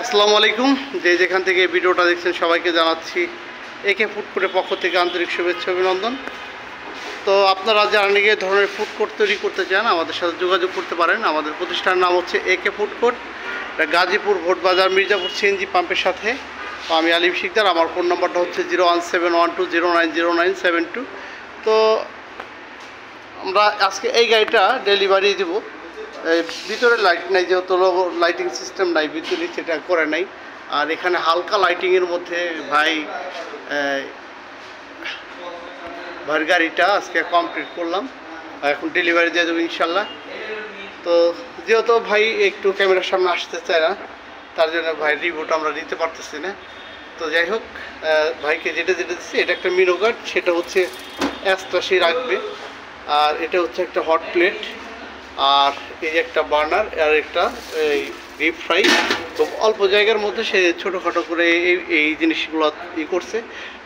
আসসালামু আলাইকুম। যে যেখান থেকে এই ভিডিওটা দেখছেন সবাইকে জানাচ্ছি একে ফুড কোর্টের পক্ষ থেকে আন্তরিক শুভেচ্ছা অভিনন্দন। তো আপনারা যারা নাকি এই ধরনের ফুড কোর্ট তৈরি করতে চান আমাদের সাথে যোগাযোগ করতে পারেন। আমাদের প্রতিষ্ঠানের নাম হচ্ছে AK food court, Gazipur Votbazar Mirzapur CNG পাম্পের সাথে। তো আমি আলিম শিকদার, আমার ফোন নম্বরটা হচ্ছে 01712090972। তো আমরা আজকে এই গাড়িটা ডেলিভারি দেবো। ভিতরে লাইট নাই, যেহেতু লাইটিং সিস্টেম নাই, ভিতরে সেটা করে নাই। আর এখানে হালকা লাইটিংয়ের মধ্যে ভাইয়ের গাড়িটা আজকে কমপ্লিট করলাম, এখন ডেলিভারি দিয়ে দেবো ইনশাল্লাহ। তো যেহেতু ভাই একটু ক্যামেরার সামনে আসতে চায় না, তার জন্য ভাই রিভিউটা আমরা নিতে পারতেছি না। তো যাই হোক, ভাইকে যেটা দিচ্ছি এটা একটা মিনো গার্ড, সেটা হচ্ছে ৮৮ রাখবে। আর এটা হচ্ছে একটা হট প্লেট, আর এই যে একটা বার্নার, আর একটা এই ডিপ ফ্রাই। তো অল্প জায়গার মধ্যে সে ছোটোখাটো করে এই জিনিসগুলো করছে।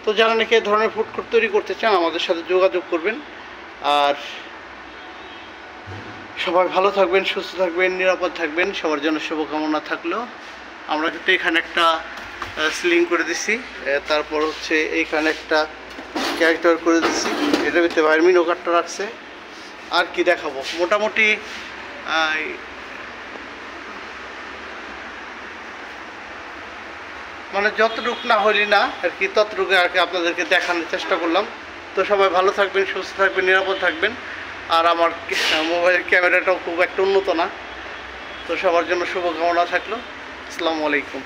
তো যারা নাকি এই ধরনের ফুড কোর্ট তৈরি করতে চান আমাদের সাথে যোগাযোগ করবেন। আর সবাই ভালো থাকবেন, সুস্থ থাকবেন, নিরাপদ থাকবেন, সবার জন্য শুভকামনা থাকলেও আমরা কিন্তু এখানে একটা সিলিং করে দিছি, তারপর হচ্ছে এইখানে একটা ক্যারেক্টার করে দিচ্ছি, এটার ভিতরে বাইরে মিনো কার্ডটা রাখছে। আর কি দেখাবো, মোটামুটি মানে যতটুকু না হইলি না আর কি, ততটুকু আর কি আপনাদেরকে দেখানোর চেষ্টা করলাম। তো সবাই ভালো থাকবেন, সুস্থ থাকবেন, নিরাপদ থাকবেন। আর আমার মোবাইলের ক্যামেরাটাও খুব একটা উন্নত না। তো সবার জন্য শুভকামনা থাকলো। আসসালামু আলাইকুম।